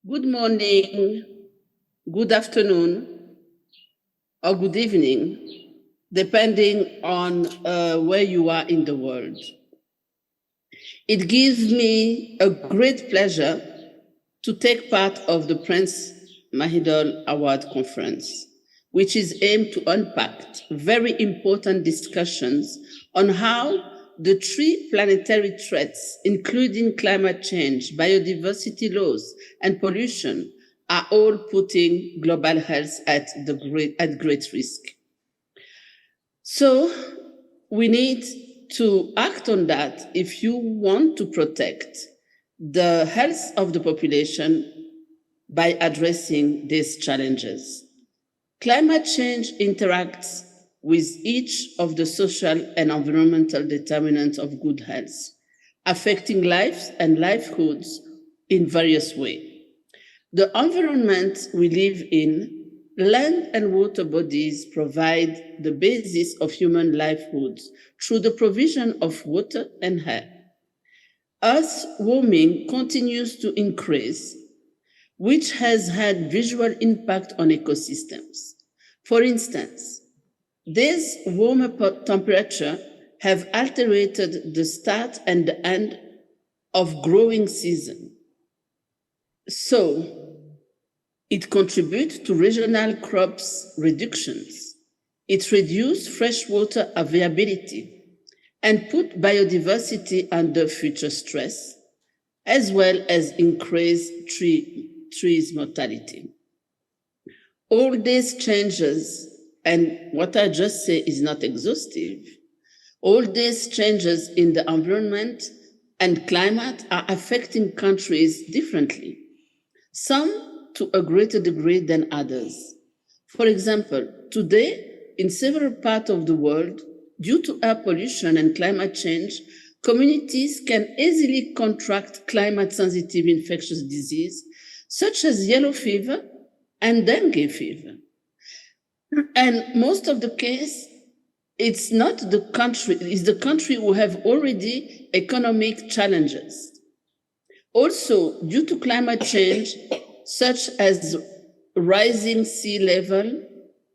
Good morning, good afternoon, or good evening, depending on where you are in the world. It gives me a great pleasure to take part of the Prince Mahidol Award Conference, which is aimed to unpack very important discussions on how the three planetary threats, including climate change, biodiversity loss, and pollution, are all putting global health at great risk. So we need to act on that if you want to protect the health of the population by addressing these challenges. Climate change interacts with each of the social and environmental determinants of good health, affecting lives and livelihoods in various ways. The environment we live in, land and water bodies provide the basis of human livelihoods through the provision of water and air. Earth warming continues to increase, which has had visual impact on ecosystems. For instance, these warmer temperatures have altered the start and the end of growing season. So it contributes to regional crops reductions. It reduces freshwater availability and put biodiversity under future stress, as well as increase trees mortality. All these changes, and what I just say is not exhaustive, all these changes in the environment and climate are affecting countries differently, some to a greater degree than others. For example, today, in several parts of the world, due to air pollution and climate change, communities can easily contract climate-sensitive infectious disease, such as yellow fever and dengue fever. And most of the case, it's not the country, it's the country who have already economic challenges. Also, due to climate change, such as rising sea level,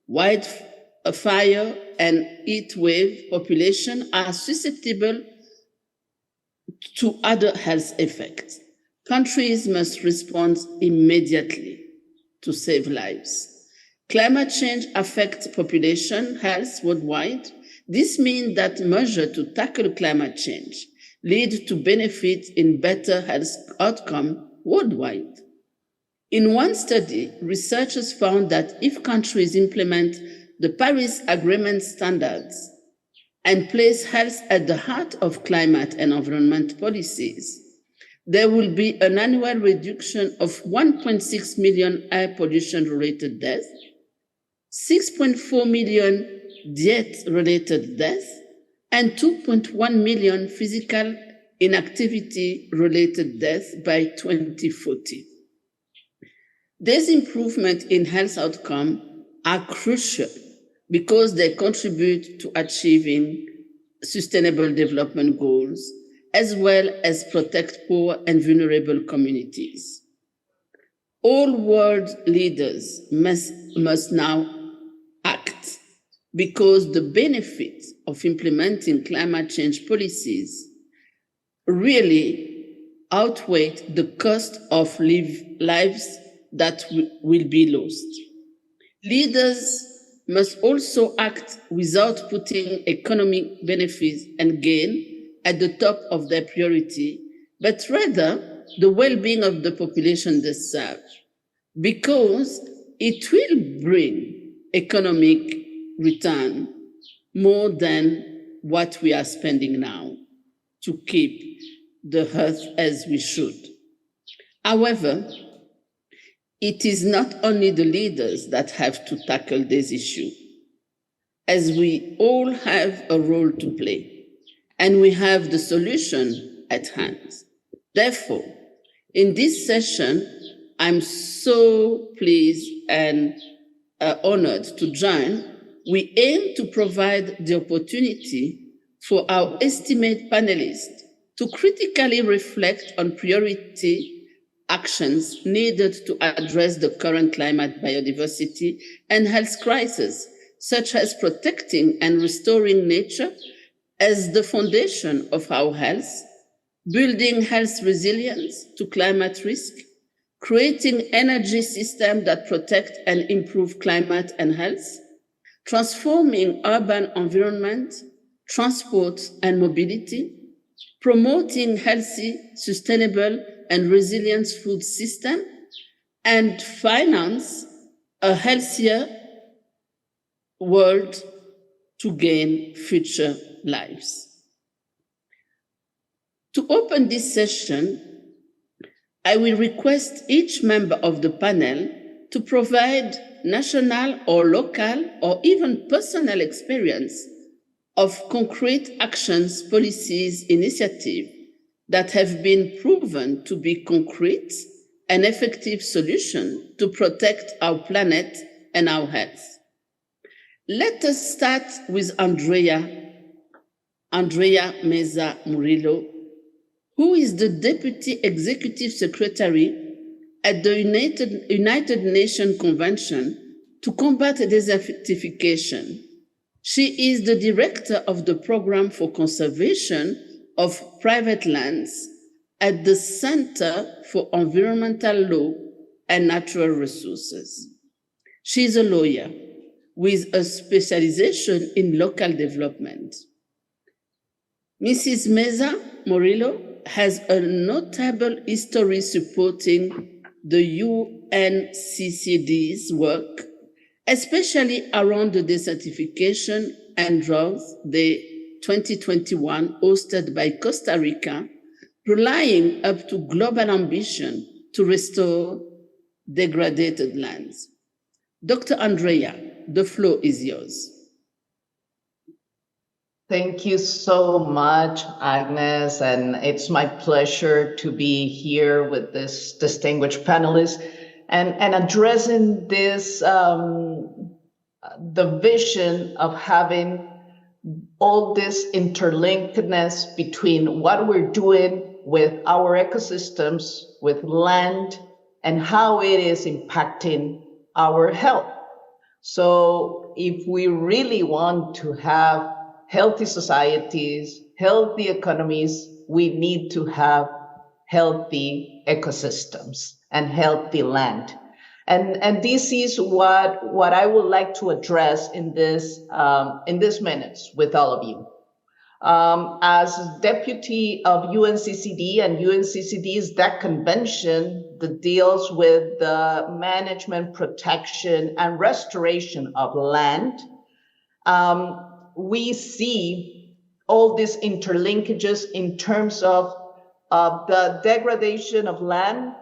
wildfire, and heat wave, population are susceptible to other health effects. Countries must respond immediately to save lives. Climate change affects population health worldwide. This means that measures to tackle climate change lead to benefits in better health outcome worldwide. In one study, researchers found that if countries implement the Paris Agreement standards and place health at the heart of climate and environment policies, there will be an annual reduction of 1.6 million air pollution-related deaths, 6.4 million diet-related deaths, and 2.1 million physical inactivity-related deaths by 2040. These improvements in health outcomes are crucial because they contribute to achieving sustainable development goals, as well as protect poor and vulnerable communities. All world leaders must now act because the benefits of implementing climate change policies really outweigh the cost of lives that will be lost. Leaders must also act without putting economic benefits and gain at the top of their priority, but rather the well-being of the population they serve, because it will bring economic return more than what we are spending now to keep the earth as we should. However, it is not only the leaders that have to tackle this issue, as we all have a role to play, and we have the solution at hand. Therefore, in this session, I'm so pleased and honored to join. We aim to provide the opportunity for our esteemed panelists to critically reflect on priority actions needed to address the current climate, biodiversity, and health crisis, such as protecting and restoring nature as the foundation of our health, building health resilience to climate risk, creating energy systems that protect and improve climate and health, transforming urban environment, transport and mobility, promoting healthy, sustainable and resilient food system, and finance a healthier world to gain future lives. To open this session, I will request each member of the panel to provide national or local or even personal experience of concrete actions, policies, initiatives that have been proven to be concrete and effective solutions to protect our planet and our health. Let us start with Andrea Meza Murillo, who is the Deputy Executive Secretary at the United Nations Convention to Combat Desertification. She is the Director of the Program for Conservation of Private Lands at the Center for Environmental Law and Natural Resources. She is a lawyer with a specialization in local development. Mrs. Meza Murillo has a notable history supporting the UNCCD's work, especially around the desertification and drought, the 2021 hosted by Costa Rica, relying up to global ambition to restore degraded lands. Dr. Andrea, the floor is yours. Thank you so much, Agnes, and it's my pleasure to be here with this distinguished panelist and addressing this, the vision of having all this interlinkedness between what we're doing with our ecosystems, with land, and how it is impacting our health. So if we really want to have healthy societies, healthy economies, we need to have healthy ecosystems and healthy land. And this is what I would like to address in this minutes with all of you. As deputy of UNCCD, and UNCCD is that convention that deals with the management, protection, and restoration of land, we see all these interlinkages in terms of the degradation of land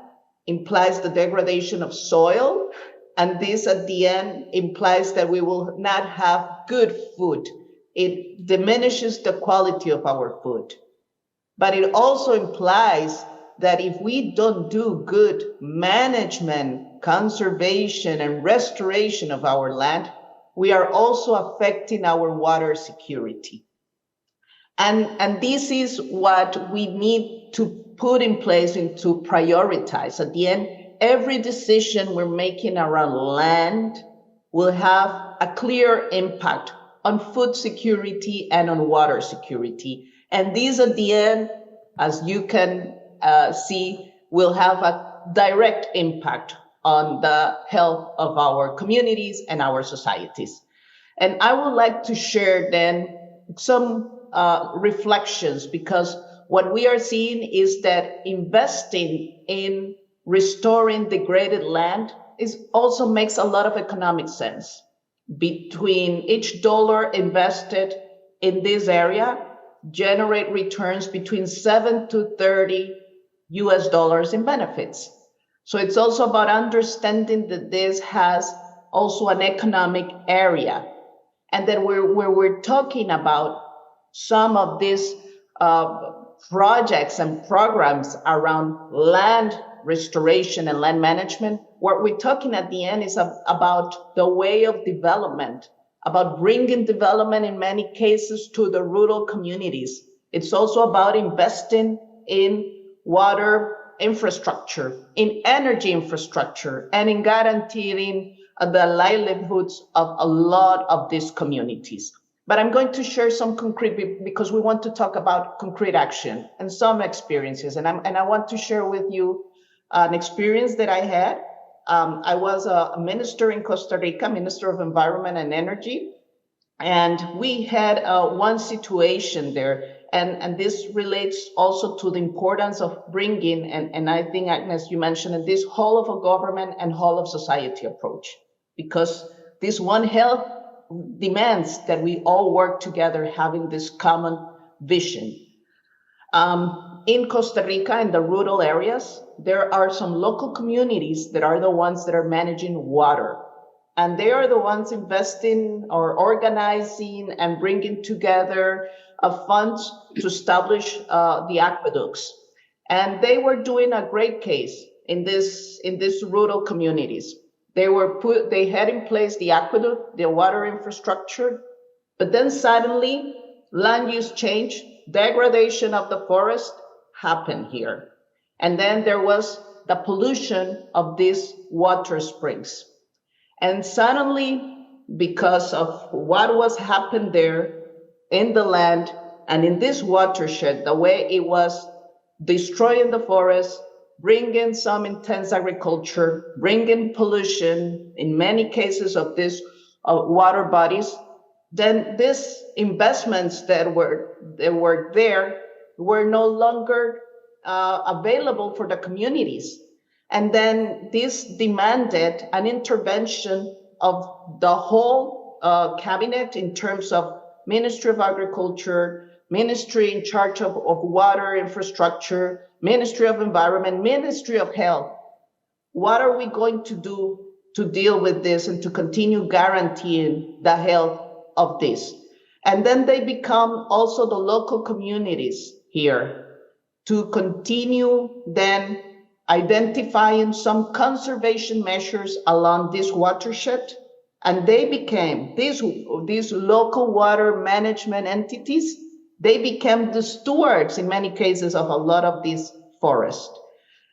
implies the degradation of soil, and this at the end implies that we will not have good food. It diminishes the quality of our food. But it also implies that if we don't do good management, conservation, and restoration of our land, we are also affecting our water security. And this is what we need to put in place and to prioritize. At the end, every decision we're making around land will have a clear impact on food security and on water security. And these at the end, as you can see, will have a direct impact on the health of our communities and our societies. And I would like to share then some reflections, because what we are seeing is that investing in restoring degraded land also makes a lot of economic sense. Between each dollar invested in this area, generate returns between 7 to 30 US dollars in benefits. So it's also about understanding that this has also an economic area. And then where we're talking about some of these projects and programs around land restoration and land management, what we're talking at the end is about the way of development, about bringing development in many cases to the rural communities. It's also about investing in water infrastructure, in energy infrastructure, and in guaranteeing the livelihoods of a lot of these communities. But I'm going to share some concrete, because we want to talk about concrete action and some experiences. And I want to share with you an experience that I had. I was a minister in Costa Rica, Minister of Environment and Energy. And we had one situation there. And this relates also to the importance of bringing, and I think, Agnes, you mentioned it, this whole of a government and whole of society approach, because this One Health demands that we all work together, having this common vision. In Costa Rica, in the rural areas, there are some local communities that are the ones that are managing water. And they are the ones investing or organizing and bringing together funds to establish the aqueducts. And they were doing a great case in these rural communities. They had in place the aqueduct, the water infrastructure, but then suddenly land use change, degradation of the forest happened here. And then there was the pollution of these water springs. And suddenly, because of what was happened there in the land and in this watershed, the way it was destroying the forest, bringing some intense agriculture, bringing pollution, in many cases of these water bodies, then these investments that were there were no longer available for the communities. And then this demanded an intervention of the whole cabinet in terms of Ministry of Agriculture, Ministry in charge of water infrastructure, Ministry of Environment, Ministry of Health. What are we going to do to deal with this and to continue guaranteeing the health of this? And then they become also the local communities here to continue then identifying some conservation measures along this watershed. And they became, these local water management entities, they became the stewards in many cases of a lot of these forests.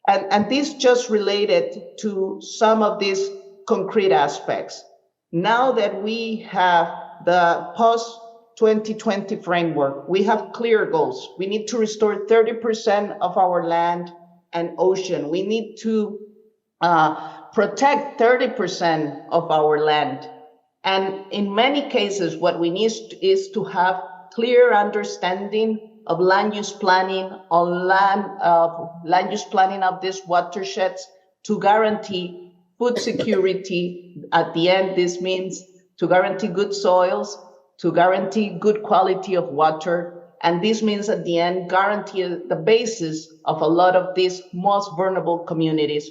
And this just related to some of these concrete aspects. Now that we have the post-2020 framework, we have clear goals. We need to restore 30% of our land and ocean. We need to protect 30% of our land. And in many cases, what we need is to have clear understanding of land use planning on land use planning of these watersheds to guarantee food security. At the end, this means to guarantee good soils, to guarantee good quality of water. And this means at the end, guarantee the basis of a lot of these most vulnerable communities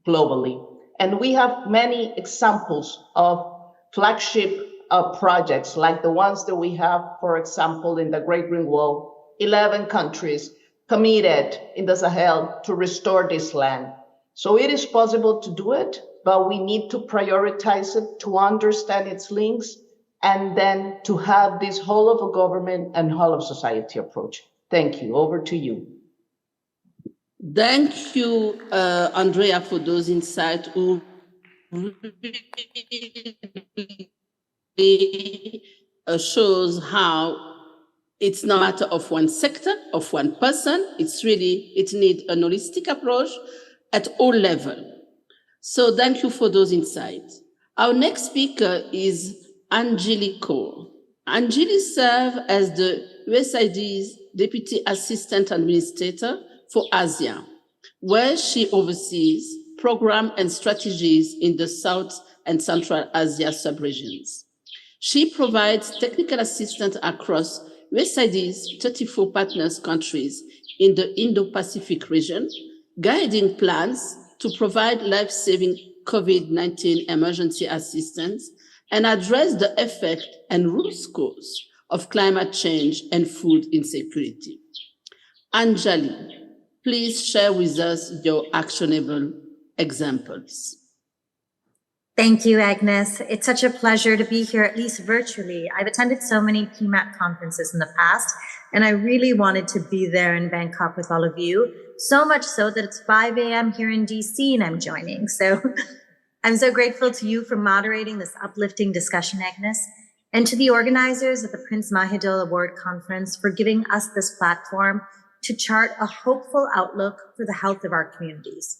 globally. And we have many examples of flagship projects like the ones that we have, for example, in the Great Green Wall, 11 countries committed in the Sahel to restore this land. So it is possible to do it, but we need to prioritize it, to understand its links, and then to have this whole of a government and whole of society approach. Thank you. Over to you. Thank you, Andrea, for those insights. Shows how it's not a matter of one sector, of one person. It needs a holistic approach at all levels. So thank you for those insights. Our next speaker is Anjali Kaur. Anjali serves as the USAID's Deputy Assistant Administrator for Asia, where she oversees programs and strategies in the South and Central Asia sub-regions. She provides technical assistance across USAID's 34 partners countries in the Indo-Pacific region, guiding plans to provide life-saving COVID-19 emergency assistance and address the effect and root cause of climate change and food insecurity. Anjali, please share with us your actionable examples. Thank you, Agnes. It's such a pleasure to be here, at least virtually. I've attended so many PMAC conferences in the past, And I really wanted to be there in Bangkok with all of you, so much so that it's 5 a.m. here in DC and I'm joining. So I'm so grateful to you for moderating this uplifting discussion, Agnes, and to the organizers of the Prince Mahidol Award Conference for giving us this platform to chart a hopeful outlook for the health of our communities.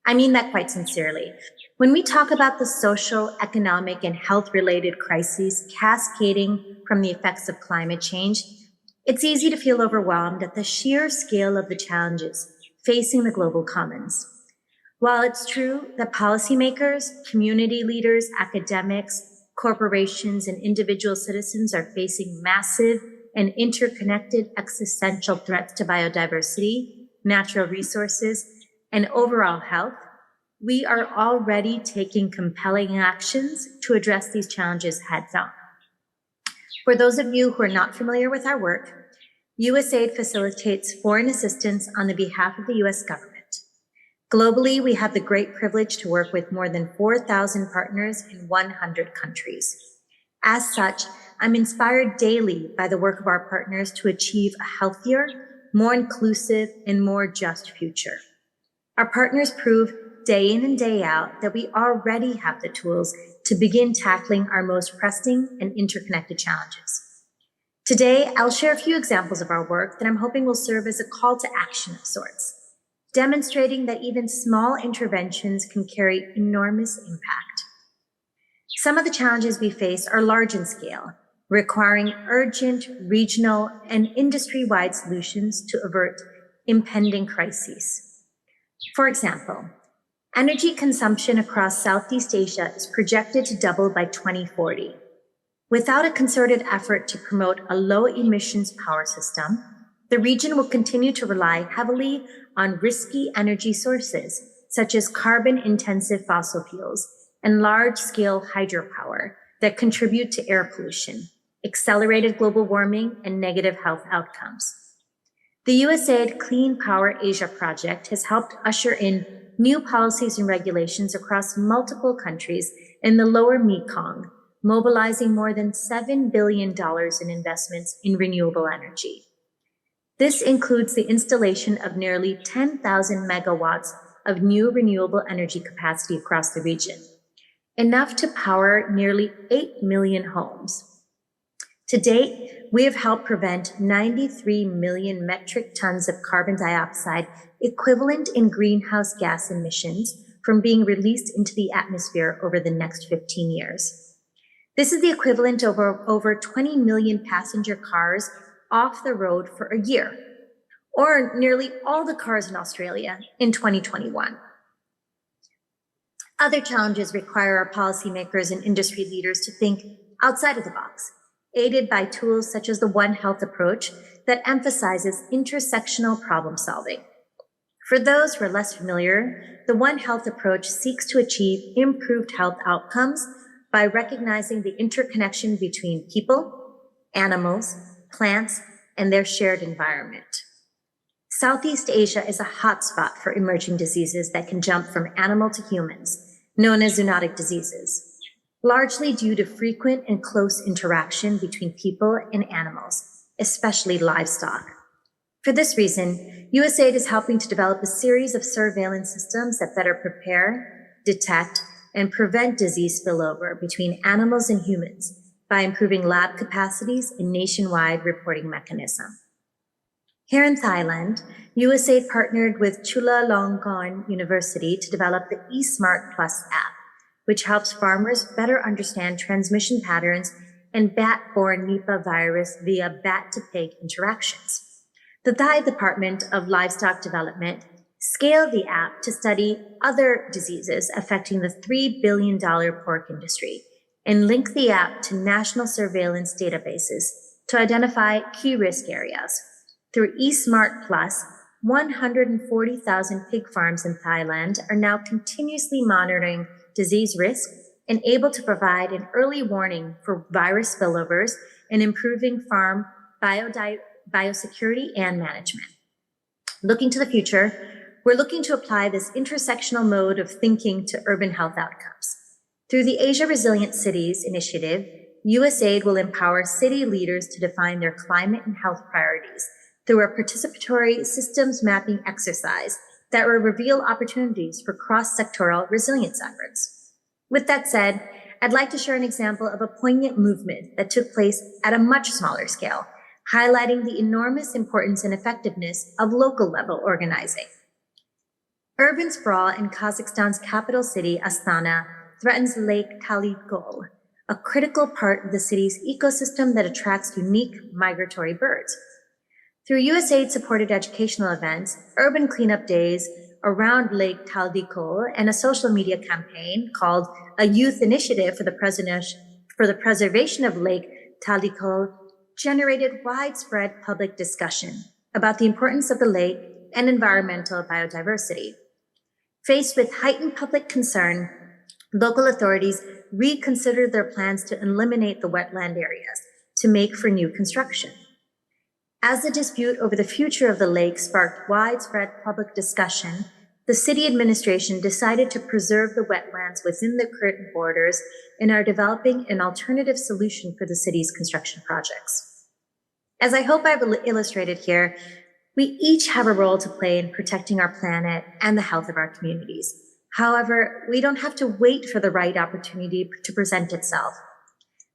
I mean that quite sincerely. When we talk about the social, economic, and health-related crises cascading from the effects of climate change, it's easy to feel overwhelmed at the sheer scale of the challenges facing the global commons. While it's true that policymakers, community leaders, academics, corporations, and individual citizens are facing massive and interconnected existential threats to biodiversity, natural resources, and overall health, we are already taking compelling actions to address these challenges heads on. For those of you who are not familiar with our work, USAID facilitates foreign assistance on the behalf of the US government. Globally, we have the great privilege to work with more than 4,000 partners in 100 countries. As such, I'm inspired daily by the work of our partners to achieve a healthier, more inclusive, and more just future. Our partners prove day in and day out that we already have the tools to begin tackling our most pressing and interconnected challenges. Today, I'll share a few examples of our work that I'm hoping will serve as a call to action of sorts, demonstrating that even small interventions can carry enormous impact. Some of the challenges we face are large in scale, requiring urgent, regional, and industry-wide solutions to avert impending crises. For example, energy consumption across Southeast Asia is projected to double by 2040. Without a concerted effort to promote a low-emissions power system, the region will continue to rely heavily on risky energy sources, such as carbon-intensive fossil fuels and large-scale hydropower that contribute to air pollution, accelerated global warming, and negative health outcomes. The USAID Clean Power Asia project has helped usher in new policies and regulations across multiple countries in the lower Mekong, mobilizing more than $7 billion in investments in renewable energy. This includes the installation of nearly 10,000 megawatts of new renewable energy capacity across the region, enough to power nearly 8 million homes. To date, we have helped prevent 93 million metric tons of carbon dioxide equivalent in greenhouse gas emissions from being released into the atmosphere over the next 15 years. This is the equivalent of over 20 million passenger cars off the road for a year, or nearly all the cars in Australia in 2021. Other challenges require our policymakers and industry leaders to think outside of the box, aided by tools such as the One Health approach that emphasizes intersectional problem solving. For those who are less familiar, the One Health approach seeks to achieve improved health outcomes by recognizing the interconnection between people, animals, plants, and their shared environment. Southeast Asia is a hotspot for emerging diseases that can jump from animal to humans, known as zoonotic diseases, largely due to frequent and close interaction between people and animals, especially livestock. For this reason, USAID is helping to develop a series of surveillance systems that better prepare, detect, and prevent disease spillover between animals and humans by improving lab capacities and nationwide reporting mechanism. Here in Thailand, USAID partnered with Chulalongkorn University to develop the eSmart Plus app, which helps farmers better understand transmission patterns and bat-borne Nipah virus via bat-to-pig interactions. The Thai Department of Livestock Development scaled the app to study other diseases affecting the $3 billion pork industry and link the app to national surveillance databases to identify key risk areas. Through eSmart Plus, 140,000 pig farms in Thailand are now continuously monitoring disease risk and able to provide an early warning for virus spillovers and improving farm biosecurity and management. Looking to the future, we're looking to apply this intersectional mode of thinking to urban health outcomes. Through the Asia Resilient Cities initiative, USAID will empower city leaders to define their climate and health priorities through a participatory systems mapping exercise that will reveal opportunities for cross-sectoral resilience efforts. With that said, I'd like to share an example of a poignant movement that took place at a much smaller scale, highlighting the enormous importance and effectiveness of local level organizing. Urban sprawl in Kazakhstan's capital city, Astana, threatens Lake Talikol, a critical part of the city's ecosystem that attracts unique migratory birds. Through USAID-supported educational events, urban cleanup days around Lake Talikol, and a social media campaign called A Youth Initiative for the Preservation of Lake Talikol, generated widespread public discussion about the importance of the lake and environmental biodiversity. Faced with heightened public concern, local authorities reconsidered their plans to eliminate the wetland areas to make for new construction. As the dispute over the future of the lake sparked widespread public discussion, the city administration decided to preserve the wetlands within the current borders and are developing an alternative solution for the city's construction projects. As I hope I've illustrated here, we each have a role to play in protecting our planet and the health of our communities. However, we don't have to wait for the right opportunity to present itself.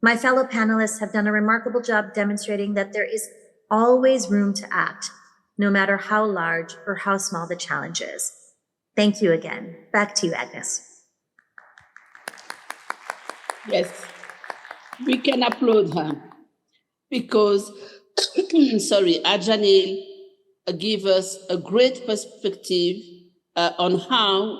My fellow panelists have done a remarkable job demonstrating that there is always room to act, no matter how large or how small the challenge is. Thank you again. Back to you, Agnes. Yes, we can applaud her because, Ajanil gave us a great perspective on how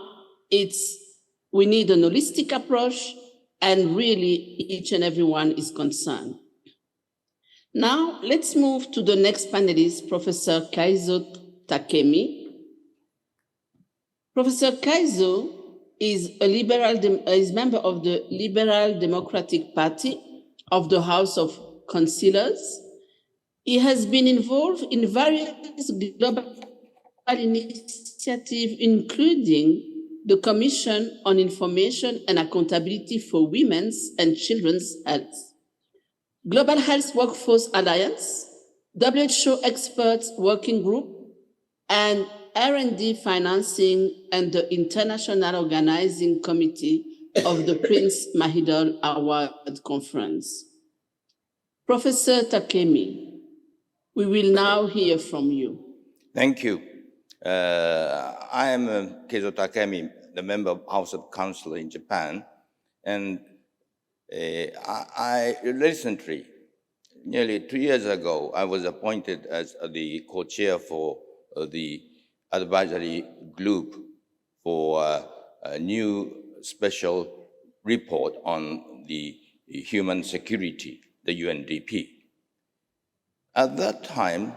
we need an holistic approach and really each and everyone is concerned. Now, let's move to the next panelist, Professor Kaizo Takemi. Professor Kaizo is is member of the Liberal Democratic Party of the House of Councillors. He has been involved in various global initiatives, including the Commission on Information and Accountability for Women's and Children's Health, Global Health Workforce Alliance, WHO Experts Working Group, and R&D Financing and the International Organizing Committee of the Prince Mahidol Award Conference. Professor Takemi, we will now hear from you. Thank you. I am Keizo Takemi, the member of House of Council in Japan, and I recently, nearly 2 years ago, I was appointed as the co-chair for the advisory group for a new special report on the human security, the UNDP. At that time,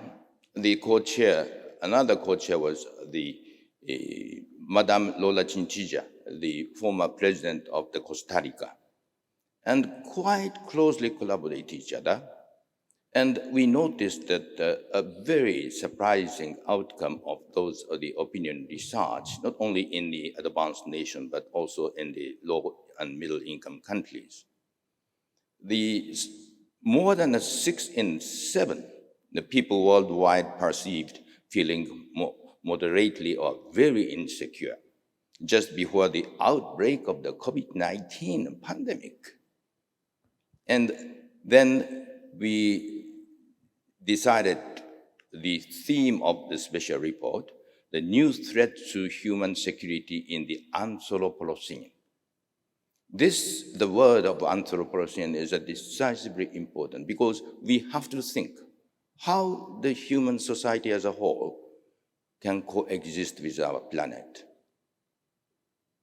the co-chair, another co-chair was the Madame Lola Chinchilla, the former president of the Costa Rica, and quite closely collaborate each other. And we noticed that a very surprising outcome of the opinion research, not only in the advanced nation, but also in the low and middle income countries. More than 6 in 7, the people worldwide perceived feeling moderately or very insecure just before the outbreak of the COVID-19 pandemic. And then we decided the theme of the special report, the new threat to human security in the Anthropocene. The word of Anthropocene is decisively important because we have to think how the human society as a whole can coexist with our planet.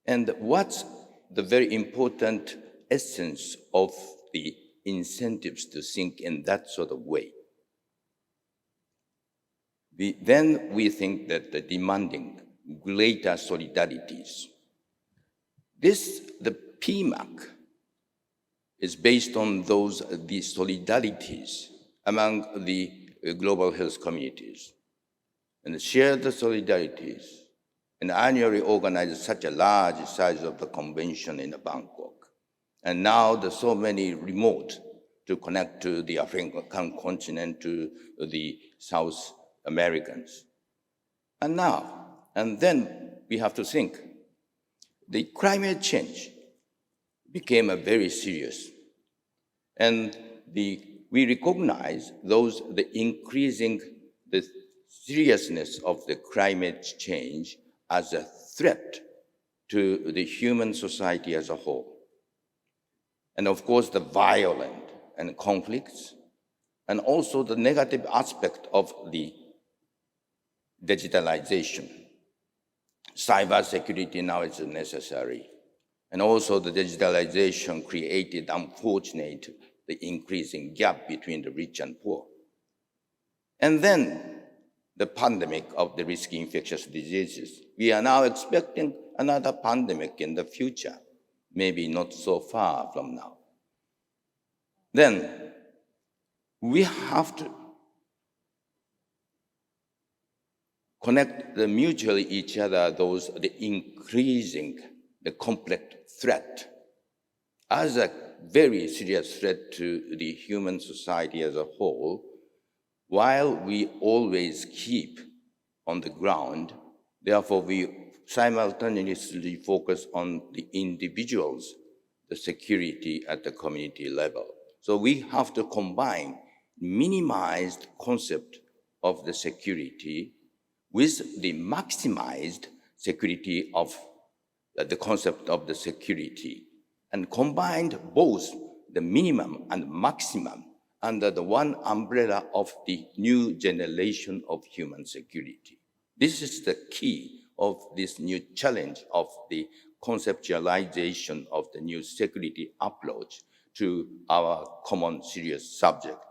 And what's the very important essence of the incentives to think in that sort of way? Then we think that the demanding greater solidarities. The PMAC is based on the solidarities among the global health communities, and share the solidarities, and annually organize such a large size of the convention in Bangkok. And now there's so many remote to connect to the African continent, to the South Americans. And then we have to think, the climate change became a very serious, and we recognize the increasing the seriousness of the climate change as a threat to the human society as a whole. And of course, the violent and conflicts, and also the negative aspect of the digitalization. Cybersecurity now is necessary. And also the digitalization created, unfortunately, the increasing gap between the rich and poor. And then the pandemic of the risky infectious diseases. We are now expecting another pandemic in the future, maybe not so far from now. Then we have to connect mutually each other, the increasing, the complex threat as a very serious threat to the human society as a whole, while we always keep on the ground. Therefore, we simultaneously focus on the individuals, the security at the community level. So we have to combine minimized concept of the security with the maximized security of the concept of the security, and combined both the minimum and maximum under the one umbrella of the new generation of human security. This is the key of this new challenge of the conceptualization of the new security approach to our common serious subject.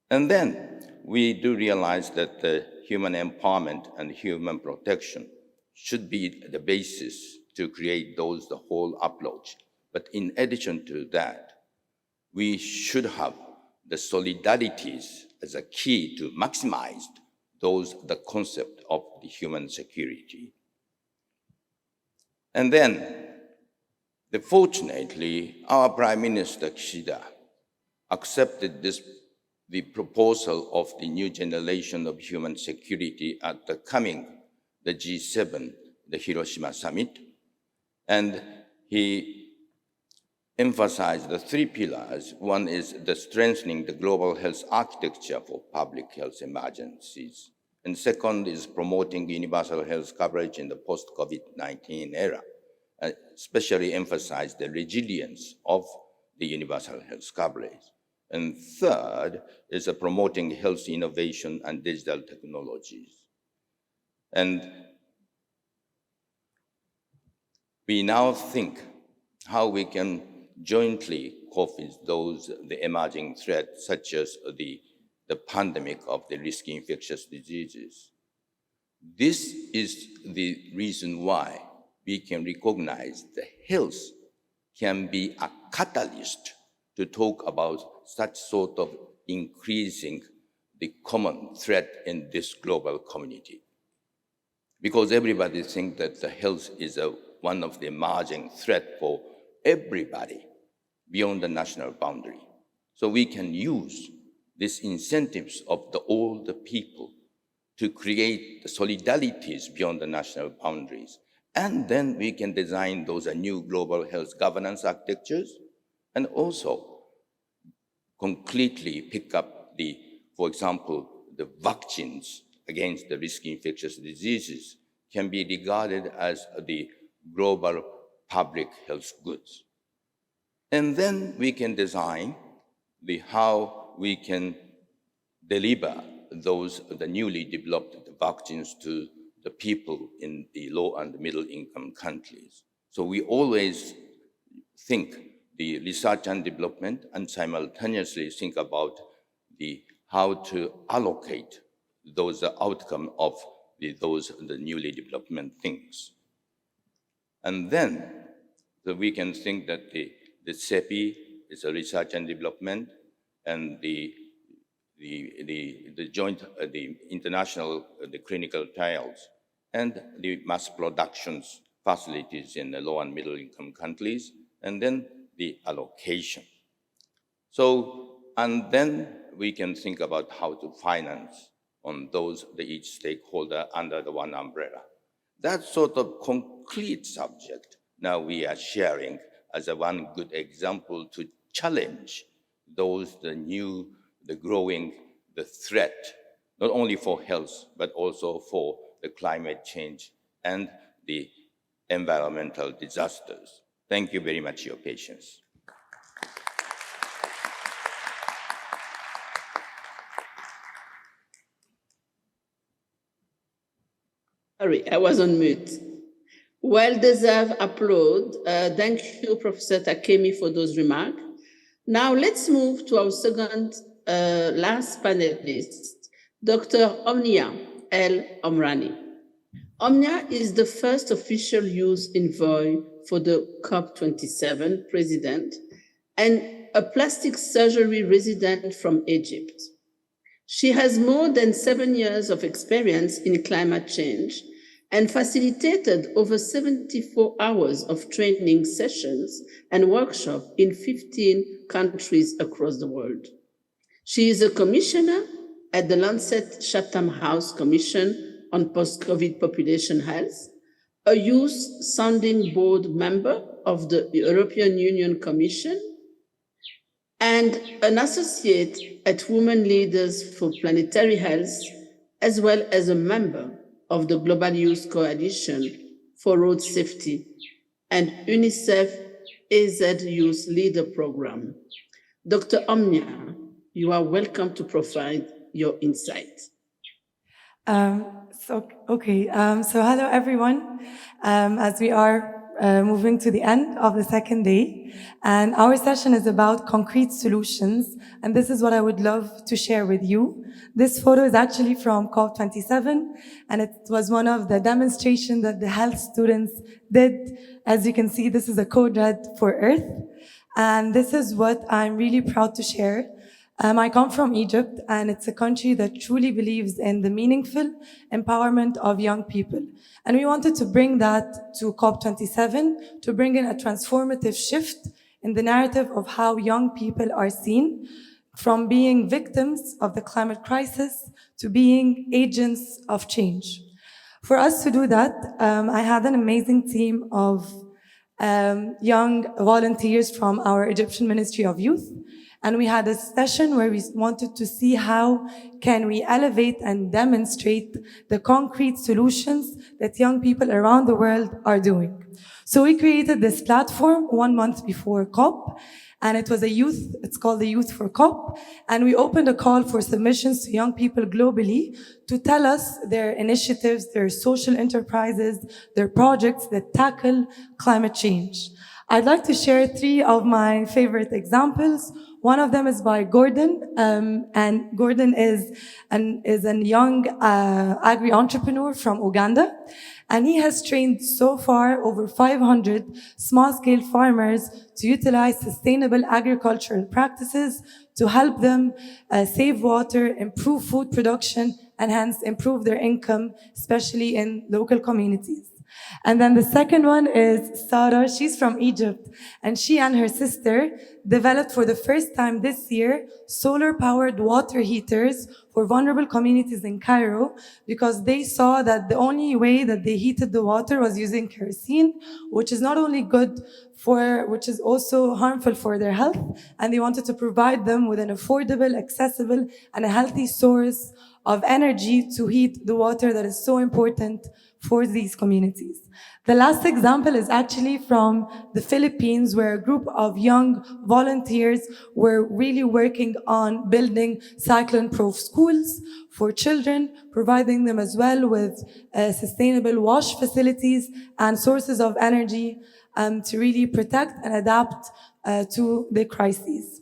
And then we do realize that the human empowerment and human protection should be the basis to create the whole approach. But in addition to that, we should have the solidarities as a key to maximize the concept of the human security. And then, fortunately, our Prime Minister Kishida accepted the proposal of the new generation of human security at the G7, the Hiroshima summit, and he emphasized the three pillars. One is the strengthening the global health architecture for public health emergencies. And second is promoting universal health coverage in the post-COVID-19 era, especially emphasize the resilience of the universal health coverage. And third is promoting health innovation and digital technologies. And we now think how we can jointly cope with the emerging threats, such as the pandemic of the risky infectious diseases. This is the reason why we can recognize that health can be a catalyst to talk about such sort of increasing the common threat in this global community. Because everybody thinks that the health is one of the emerging threats for everybody beyond the national boundary. So we can use these incentives of all the people to create the solidarities beyond the national boundaries. And then we can design those new global health governance architectures, and also concretely pick up for example, the vaccines against the risky infectious diseases can be regarded as the global public health goods. And then we can design how we can deliver the newly developed vaccines to the people in the low and middle income countries. So we always think the research and development and simultaneously think about how to allocate those outcome of the newly development things. And then we can think that the CEPI is a research and development, and the joint, the international, the clinical trials, and the mass productions facilities in the low and middle income countries, and then the allocation. So, and then we can think about how to finance on each stakeholder under the one umbrella. That sort of concrete subject now we are sharing as one good example to challenge the growing, the threat, not only for health, but also for the climate change and the environmental disasters. Thank you very much for your patience. Sorry, I was on mute. Well-deserved applaud. Thank you, Professor Takemi, for those remarks. Now let's move to our second last panelist, Dr. Omnia El Omrani. Omnia is the first official youth envoy for the COP27 president and a plastic surgery resident from Egypt. She has more than 7 years of experience in climate change and facilitated over 74 hours of training sessions and workshops in 15 countries across the world. She is a commissioner at the Lancet Chatham House Commission on Post-COVID Population Health, a youth sounding board member of the European Union Commission, and an associate at Women Leaders for Planetary Health, as well as a member of the Global Youth Coalition for Road Safety and UNICEF AZ Youth Leader Program. Dr. Omnia, you are welcome to provide your insight. So hello everyone. As we are moving to the end of the second day, and our session is about concrete solutions, and this is what I would love to share with you. This photo is actually from COP27, and it was one of the demonstrations that the health students did. As you can see, this is a code red for Earth, and this is what I'm really proud to share. I come from Egypt, and it's a country that truly believes in the meaningful empowerment of young people. And we wanted to bring that to COP27, to bring in a transformative shift in the narrative of how young people are seen, from being victims of the climate crisis to being agents of change. For us to do that, I had an amazing team of young volunteers from our Egyptian Ministry of Youth. And we had a session where we wanted to see how can we elevate and demonstrate the concrete solutions that young people around the world are doing. So we created this platform 1 month before COP, and it was it's called the Youth for COP, and we opened a call for submissions to young people globally to tell us their initiatives, their social enterprises, their projects that tackle climate change. I'd like to share 3 of my favorite examples. One of them is by Gordon, and Gordon is a young agri-entrepreneur from Uganda, and he has trained so far over 500 small-scale farmers to utilize sustainable agricultural practices to help them save water, improve food production, and hence improve their income, especially in local communities. And then the second one is Sarah. She's from Egypt, and she and her sister developed for the first time this year solar-powered water heaters for vulnerable communities in Cairo, because they saw that the only way that they heated the water was using kerosene, which is not only which is also harmful for their health, and they wanted to provide them with an affordable, accessible, and a healthy source of energy to heat the water that is so important for these communities. The last example is actually from the Philippines, where a group of young volunteers were really working on building cyclone-proof schools for children, providing them as well with sustainable wash facilities and sources of energy to really protect and adapt to the crises.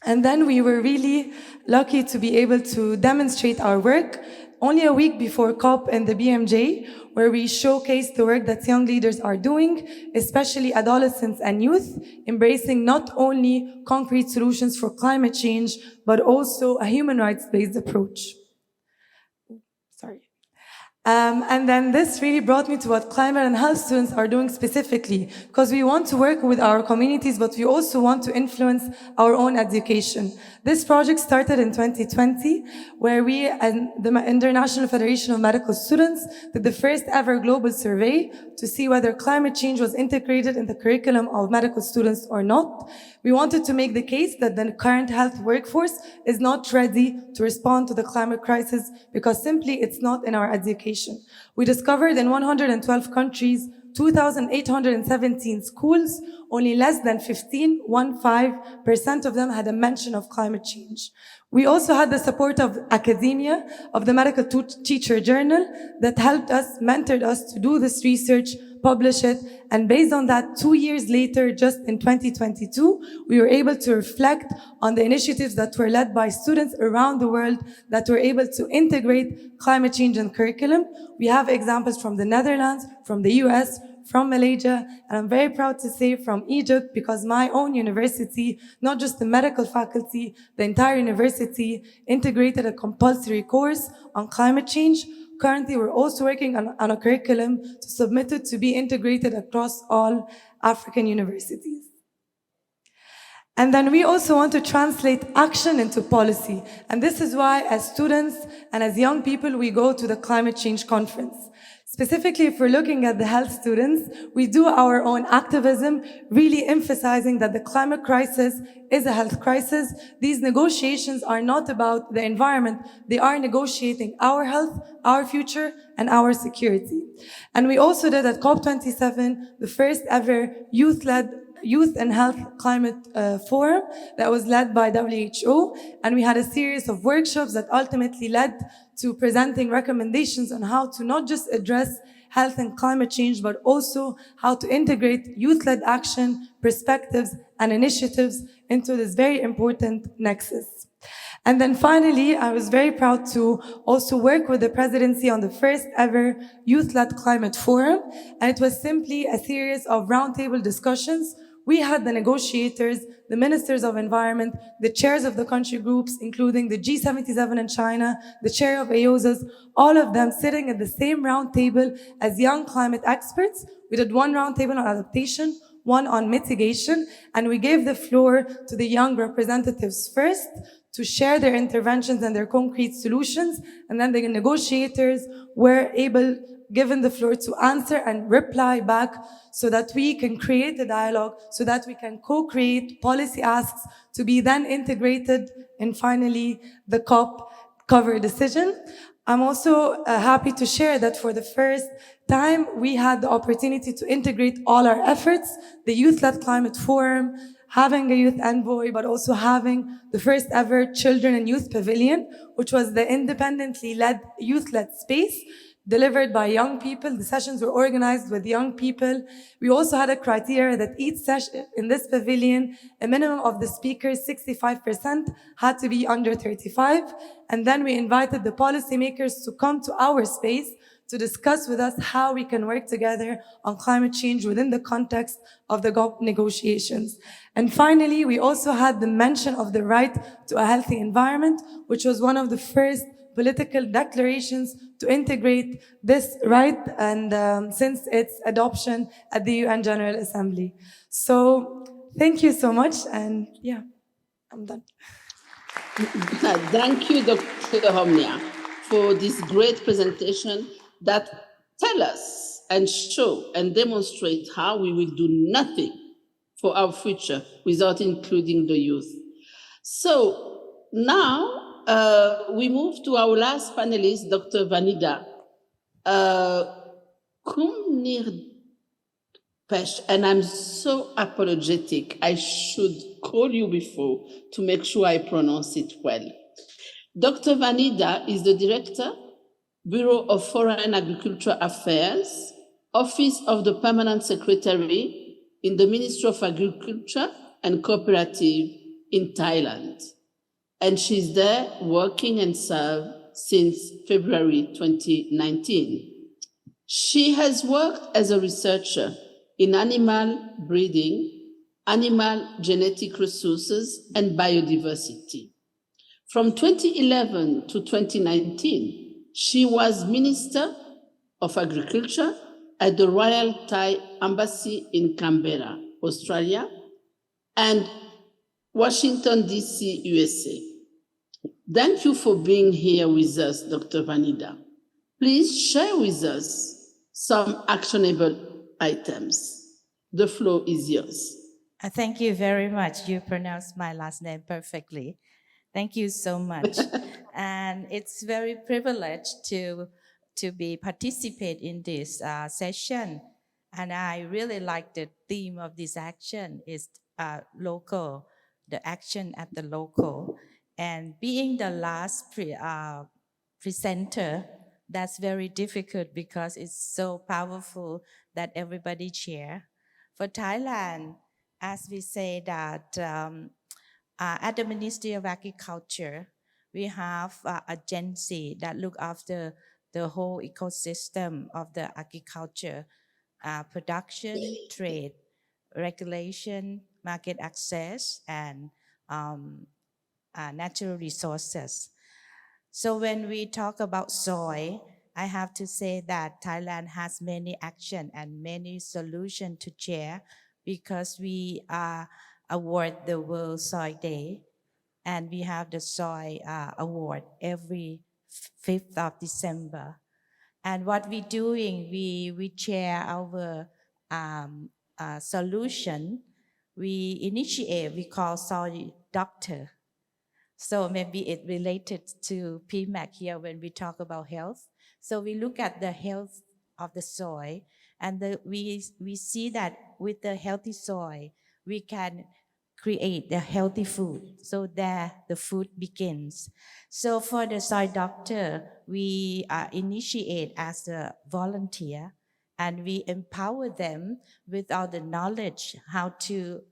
And then we were really lucky to be able to demonstrate our work only a week before COP in the BMJ, where we showcased the work that young leaders are doing, especially adolescents and youth, embracing not only concrete solutions for climate change, but also a human rights-based approach. And then this really brought me to what climate and health students are doing specifically, because we want to work with our communities, but we also want to influence our own education. This project started in 2020, where we and the International Federation of Medical Students did the first ever global survey to see whether climate change was integrated in the curriculum of medical students or not. We wanted to make the case that the current health workforce is not ready to respond to the climate crisis because simply it's not in our education. We discovered in 112 countries, 2,817 schools, only less than 15% of them had a mention of climate change. We also had the support of academia, of the Medical Teacher Journal, that helped us, mentored us to do this research, publish it, and based on that, 2 years later, just in 2022, we were able to reflect on the initiatives that were led by students around the world that were able to integrate climate change in curriculum. We have examples from the Netherlands, from the US, from Malaysia, and I'm very proud to say from Egypt, because my own university, not just the medical faculty, the entire university integrated a compulsory course on climate change. Currently, we're also working on a curriculum to submit it to be integrated across all African universities. And then we also want to translate action into policy. And this is why, as students and as young people, we go to the climate change conference. Specifically, if we're looking at the health students, we do our own activism, really emphasizing that the climate crisis is a health crisis. These negotiations are not about the environment. They are negotiating our health, our future, and our security. And we also did at COP27, the first ever Youth and Health Climate Forum that was led by WHO. And we had a series of workshops that ultimately led to presenting recommendations on how to not just address health and climate change, but also how to integrate youth-led action, perspectives, and initiatives into this very important nexus. And then finally, I was very proud to also work with the presidency on the first ever Youth-led Climate Forum. And it was simply a series of roundtable discussions. We had the negotiators, the ministers of environment, the chairs of the country groups, including the G77 in China, the chair of AOSAS, all of them sitting at the same round table as young climate experts. We did one round table on adaptation, one on mitigation, and we gave the floor to the young representatives first to share their interventions and their concrete solutions, and then the negotiators were given the floor to answer and reply back so that we can create a dialogue, so that we can co-create policy asks to be then integrated in finally the COP cover decision. I'm also happy to share that for the first time, we had the opportunity to integrate all our efforts, the Youth-led Climate Forum, having a youth envoy, but also having the first ever Children and Youth Pavilion, which was the independently led, youth-led space delivered by young people. The sessions were organized with young people. We also had a criteria that each session in this pavilion, a minimum of the speakers, 65%, had to be under 35. And then we invited the policymakers to come to our space to discuss with us how we can work together on climate change within the context of the COP negotiations. And finally, we also had the mention of the right to a healthy environment, which was one of the first political declarations to integrate this right, and since its adoption at the UN General Assembly. So thank you so much, and yeah, I'm done. Thank you, Dr. Homnia, for this great presentation that tell us and show and demonstrate how we will do nothing for our future without including the youth. So now, we move to our last panelist, Dr. Vanida Kumnirpesh, and I'm so apologetic. I should call you before to make sure I pronounce it well. Dr. Vanida is the Director, Bureau of Foreign Agriculture Affairs, Office of the Permanent Secretary in the Ministry of Agriculture and Cooperative in Thailand. And she's there working and served since February 2019. She has worked as a researcher in animal breeding, animal genetic resources, and biodiversity. From 2011 to 2019, she was Minister of Agriculture at the Royal Thai Embassy in Canberra, Australia, and Washington, D.C., USA. Thank you for being here with us, Dr. Vanida. Please share with us some actionable items. The floor is yours. Thank you very much. You pronounced my last name perfectly. Thank you so much. And it's very privileged to be participate in this session. And I really like the theme of this action is local, the action at the local. And being the last presenter, that's very difficult because it's so powerful that everybody share. For Thailand, as we say that at the Ministry of Agriculture, we have an agency that look after the whole ecosystem of the agriculture, production, trade, regulation, market access, and natural resources. So when we talk about soy, I have to say that Thailand has many action and many solutions to share because we award the World Soy Day, and we have the Soy Award every 5th of December. And what we're doing, we share our solution. We initiate, we call Soy Doctor. So maybe it related to PMAC here when we talk about health. So we look at the health of the soy, and we see that with the healthy soy, we can create the healthy food. So there the food begins. So for the soy doctor, we initiate as a volunteer, and we empower them with all the knowledge how to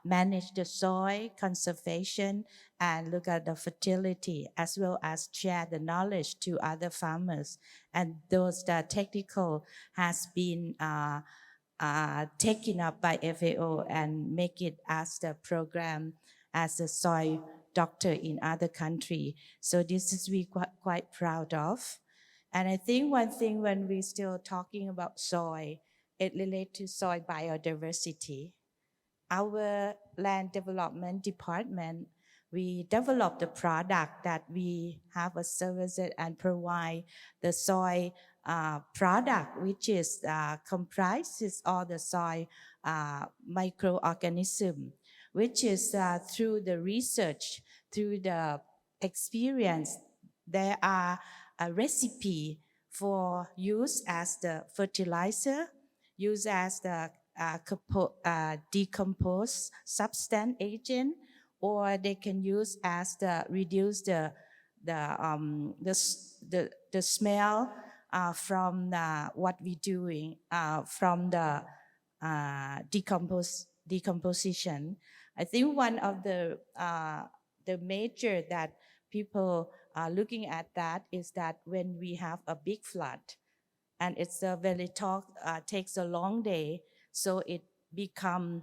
manage the soil conservation and look at the fertility, as well as share the knowledge to other farmers. And those that technical has been taken up by FAO and make it as the program as a soil doctor in other country. So this is we quite proud of. And I think one thing when we're still talking about soy, it relates to soil biodiversity. Our land development department, we develop the product that we have a service and provide the soy product, which is comprises all the soy microorganism, which is through the research, through the experience, there are a recipe for use as the fertilizer, use as the decomposed substance agent, or they can use as the reduce the smell from what we doing from the decomposition. I think one of the major that people are looking at that is that when we have a big flood, and it's takes a long day, so it become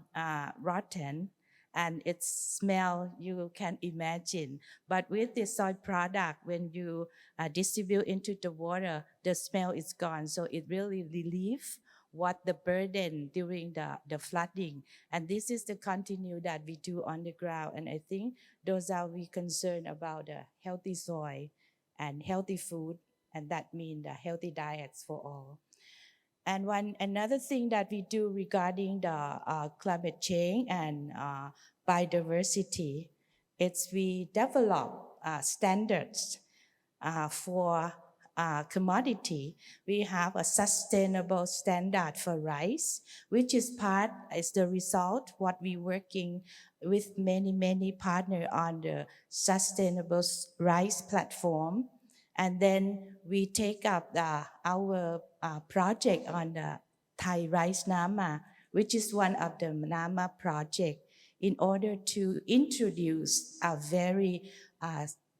rotten, and its smell you can imagine. But with this soy product, when you distribute into the water, the smell is gone. So it really relieves what the burden during the flooding. And this is the continue that we do on the ground. And I think those are we concerned about the healthy soil and healthy food, and that means the healthy diets for all. And another thing that we do regarding the climate change and biodiversity, it's we develop standards for commodity. We have a sustainable standard for rice, which is the result what we working with many partners on the sustainable rice platform. And then we take up our project on the Thai rice Nama, which is one of the Nama project, in order to introduce a very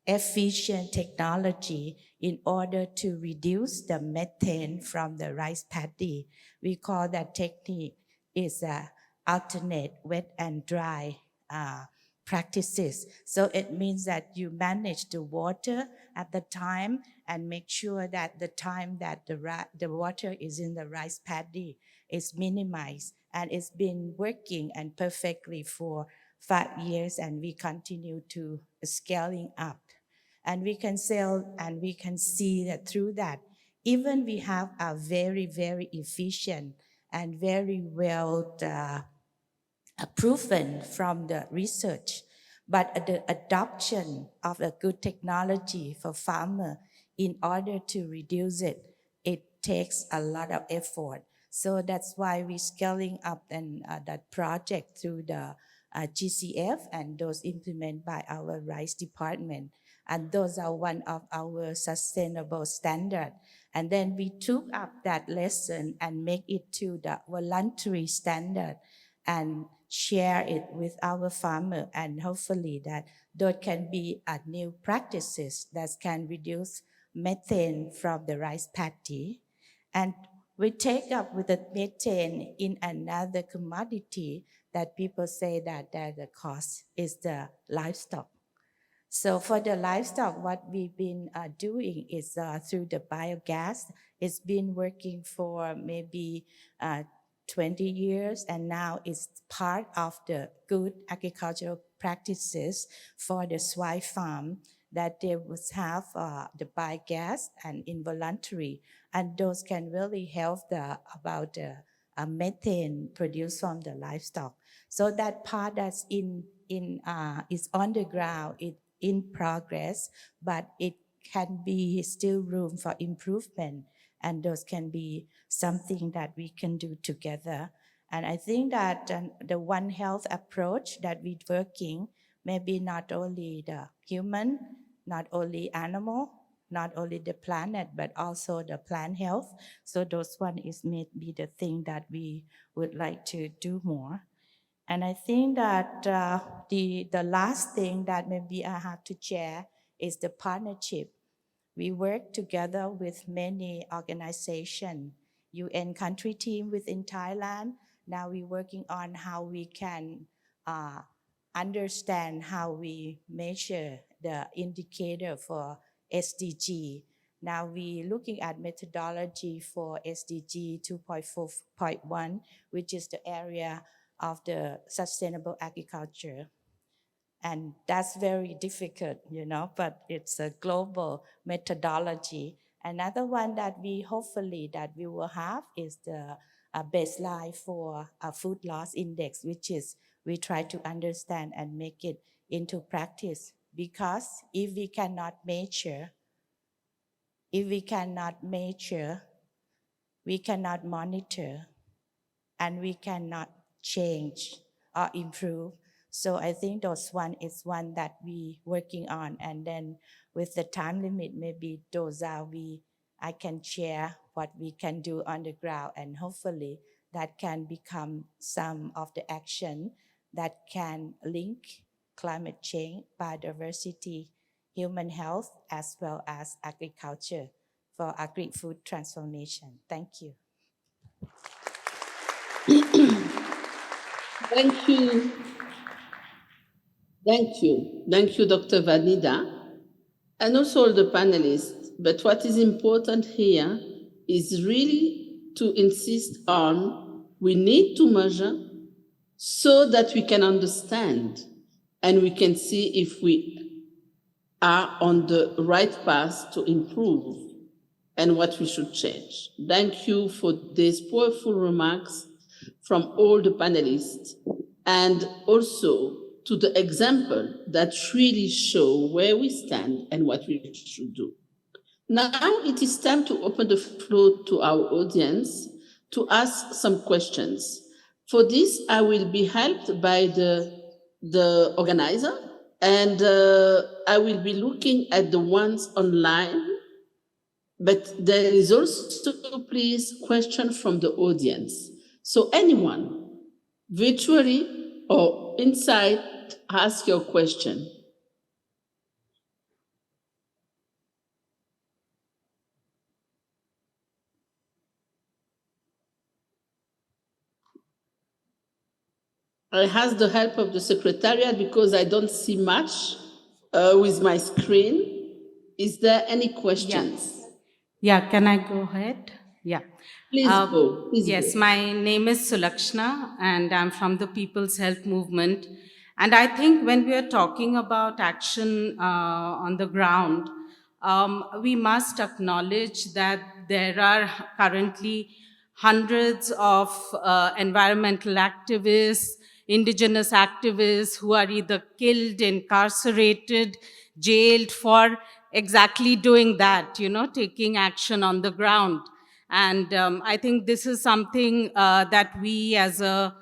efficient technology in order to reduce the methane from the rice paddy. We call that technique is alternate wet and dry practices. So it means that you manage the water at the time and make sure that the time that the water is in the rice paddy is minimized. And it's been working and perfectly for 5 years, and we continue to scaling up. And we can sell, and we can see that through that, even we have a very, very efficient and very well proven from the research. But the adoption of a good technology for farmer, in order to reduce it, it takes a lot of effort. So that's why we're scaling up and that project through the GCF, and those implemented by our rice department. And those are one of our sustainable standard. And then we took up that lesson and make it to the voluntary standard and share it with our farmer, and hopefully that those can be new practices that can reduce methane from the rice paddy. And we take up with the methane in another commodity that people say that the cost is the livestock. So for the livestock, what we've been doing is through the biogas. It's been working for maybe 20 years, and now it's part of the good agricultural practices for the swine farm, that they would have the biogas and involuntary, and those can really help about the methane produced from the livestock. So that part that's is on the ground, it in progress, but it can be still room for improvement, and those can be something that we can do together. And I think that the One Health approach that we're working, maybe not only the human, not only animal, not only the planet, but also the plant health. So those one is maybe the thing that we would like to do more. And I think that the last thing that maybe I have to share is the partnership. We work together with many organizations, UN country team within Thailand. Now we're working on how we can understand how we measure the indicator for SDG. Now we're looking at methodology for SDG 2.4.1, which is the area of the sustainable agriculture. And that's very difficult, but it's a global methodology. Another one that we hopefully that we will have is the baseline for a food loss index, which is we try to understand and make it into practice. Because if we cannot measure, we cannot monitor, and we cannot change or improve. So I think those one is one that we working on. And then with the time limit, maybe those are I can share what we can do on the ground, and hopefully that can become some of the action that can link climate change, biodiversity, human health, as well as agriculture for agri-food transformation. Thank you. Thank you. Thank you. Thank you, Dr. Vanida, and also all the panelists. But what is important here is really to insist on we need to measure so that we can understand and we can see if we are on the right path to improve and what we should change. Thank you for these powerful remarks from all the panelists, and also to the example that really show where we stand and what we should do. Now it is time to open the floor to our audience to ask some questions. For this, I will be helped by the organizer, and I will be looking at the ones online, but there is also, please, question from the audience. So anyone, virtually or inside, ask your question. I ask the help of the Secretariat because I don't see much with my screen. Is there any questions? Yeah, can I go ahead? Yeah. Please go. Please Yes, go. my name is Sulakshna and I'm from the People's Health Movement. And I think when we are talking about action on the ground, we must acknowledge that there are currently hundreds of environmental activists, indigenous activists who are either killed, incarcerated, jailed for exactly doing that, taking action on the ground. And I think this is something that we as a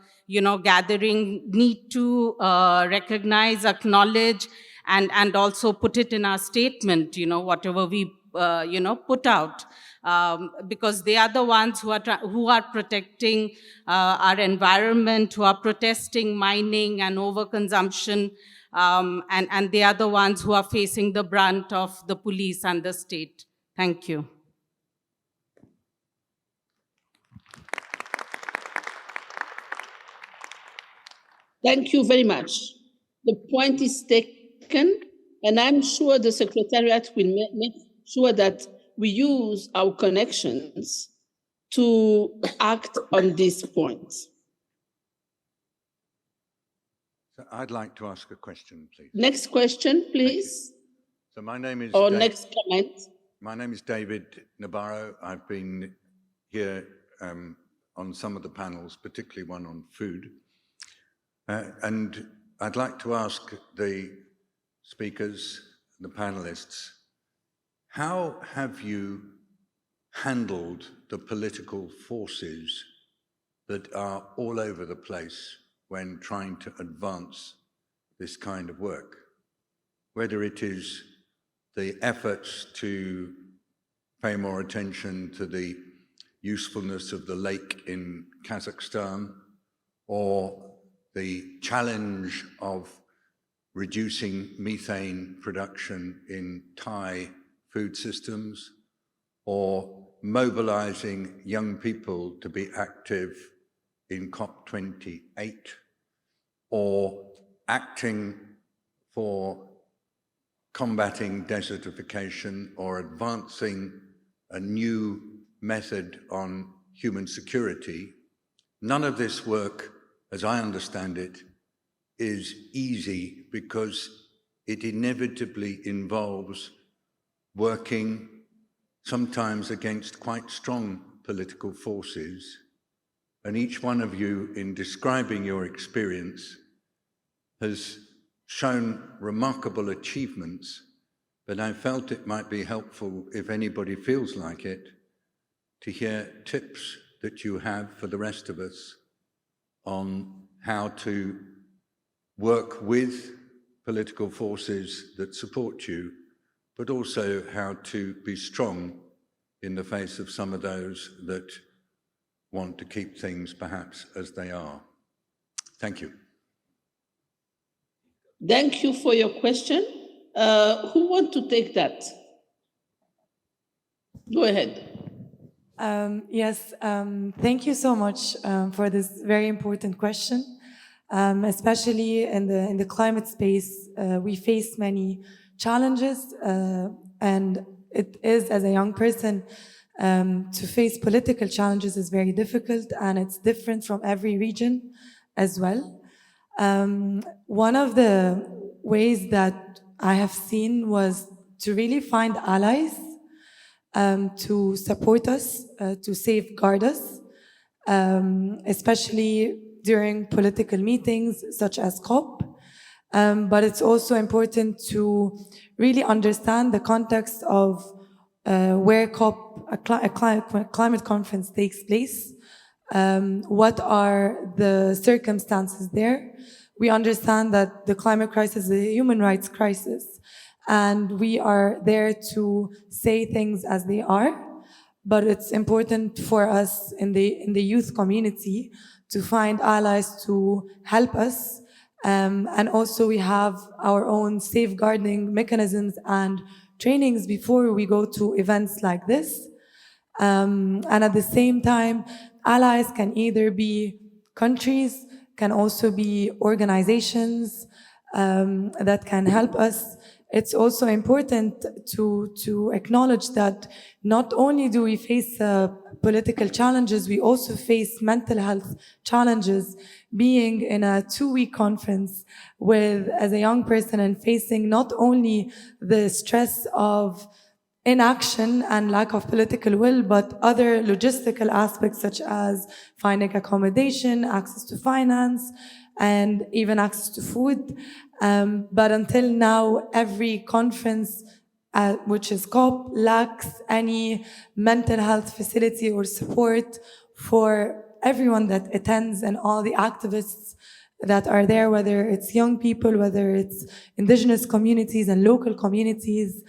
gathering need to recognize, acknowledge, and also put it in our statement, whatever we put out, because they are the ones who are protecting our environment, who are protesting mining and overconsumption, and they are the ones who are facing the brunt of the police and the state. Thank you. Thank you very much. The point is taken, and I'm sure the Secretariat will make sure that we use our connections to act on this point. So I'd like to ask a question, please. Next question, please. So my name is Or next comment. My name is David Nabarro. I've been here on some of the panels, particularly one on food. And I'd like to ask the speakers, the panelists, how have you handled the political forces that are all over the place when trying to advance this kind of work? Whether it is the efforts to pay more attention to the usefulness of the lake in Kazakhstan, or the challenge of reducing methane production in Thai food systems, or mobilizing young people to be active in COP28, or acting for combating desertification, or advancing a new method on human security. None of this work, as I understand it, is easy because it inevitably involves working sometimes against quite strong political forces. And each one of you, in describing your experience, has shown remarkable achievements, but I felt it might be helpful, if anybody feels like it, to hear tips that you have for the rest of us on how to work with political forces that support you, but also how to be strong in the face of some of those that want to keep things perhaps as they are. Thank you. Thank you for your question. Who wants to take that? Go ahead. Yes, thank you so much for this very important question. Especially in the climate space, we face many challenges, and it is, as a young person, to face political challenges is very difficult, and it's different from every region as well. One of the ways that I have seen was to really find allies to support us, to safeguard us, especially during political meetings such as COP. But it's also important to really understand the context of where COP, a climate conference, takes place. What are the circumstances there? We understand that the climate crisis is a human rights crisis, and we are there to say things as they are. But it's important for us in the youth community to find allies to help us. And also we have our own safeguarding mechanisms and trainings before we go to events like this. And at the same time, allies can either be countries, can also be organizations that can help us. It's also important to acknowledge that not only do we face political challenges, we also face mental health challenges. Being in a 2-week conference as a young person and facing not only the stress of inaction and lack of political will, but other logistical aspects such as finding accommodation, access to finance, and even access to food. But until now, every conference, which is COP, lacks any mental health facility or support for everyone that attends and all the activists that are there, whether it's young people, whether it's indigenous communities and local communities,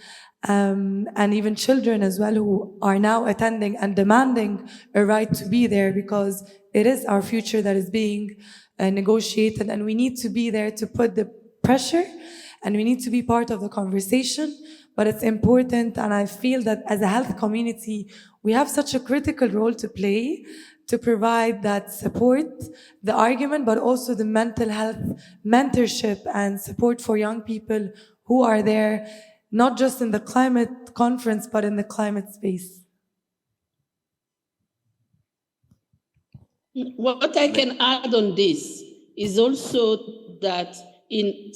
and even children as well, who are now attending and demanding a right to be there, because it is our future that is being negotiated, and we need to be there to put the pressure, and we need to be part of the conversation. But it's important, and I feel that as a health community, we have such a critical role to play to provide that support, the argument, but also the mental health mentorship and support for young people who are there, not just in the climate conference, but in the climate space. What I can add on this is also that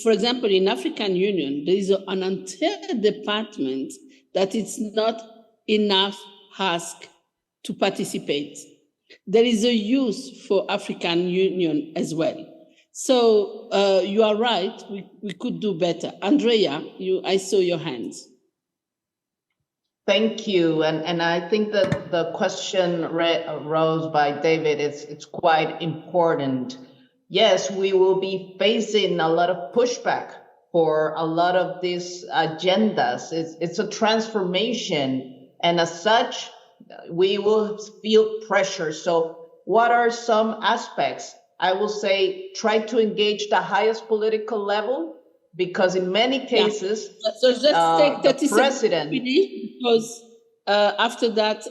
for example, in African Union, there is an entire department that it's not enough asked to participate. There is a use for African Union as well. So you are right, we could do better. Andrea, I saw your hands. Thank you. And I think that the question rose by David, it's quite important. Yes, we will be facing a lot of pushback for a lot of these agendas. It's a transformation, and as such, we will feel pressure. So what are some aspects? I will say, try to engage the highest political level, because in many cases, so just take 30 the president, because after that,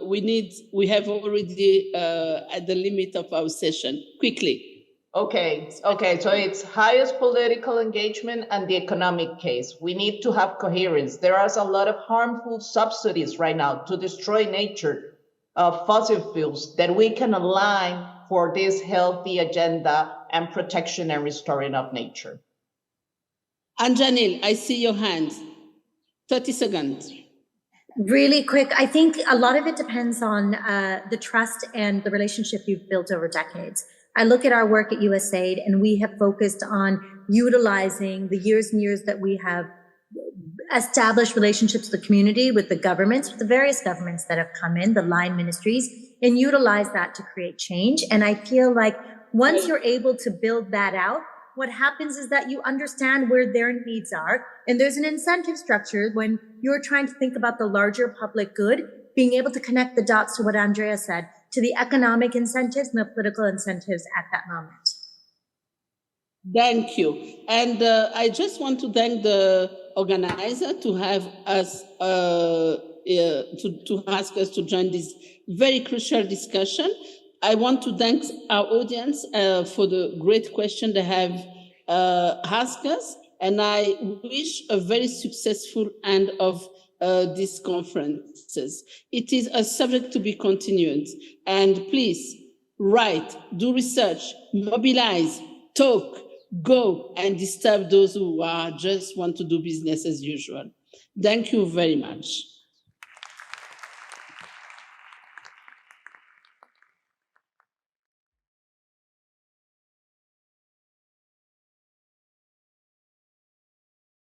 we have already at the limit of our session. Quickly. Okay. So it's highest political engagement and the economic case. We need to have coherence. There are a lot of harmful subsidies right now to destroy nature of fossil fuels that we can align for this healthy agenda and protection and restoring of nature. Anjanil, I see your hands. 30 seconds. Really quick, I think a lot of it depends on the trust and the relationship you've built over decades. I look at our work at USAID, and we have focused on utilizing the years and years that we have established relationships with the community, with the governments, with the various governments that have come in, the line ministries, and utilize that to create change. And I feel like once you're able to build that out, what happens is that you understand where their needs are. And there's an incentive structure when you're trying to think about the larger public good, being able to connect the dots to what Andrea said, to the economic incentives and the political incentives at that moment. Thank you. And I just want to thank the organizer to have us, to ask us to join this very crucial discussion. I want to thank our audience for the great question they have asked us. And I wish a very successful end of these conferences. It is a subject to be continued. And please write, do research, mobilize, talk, go and disturb those who just want to do business as usual. Thank you very much.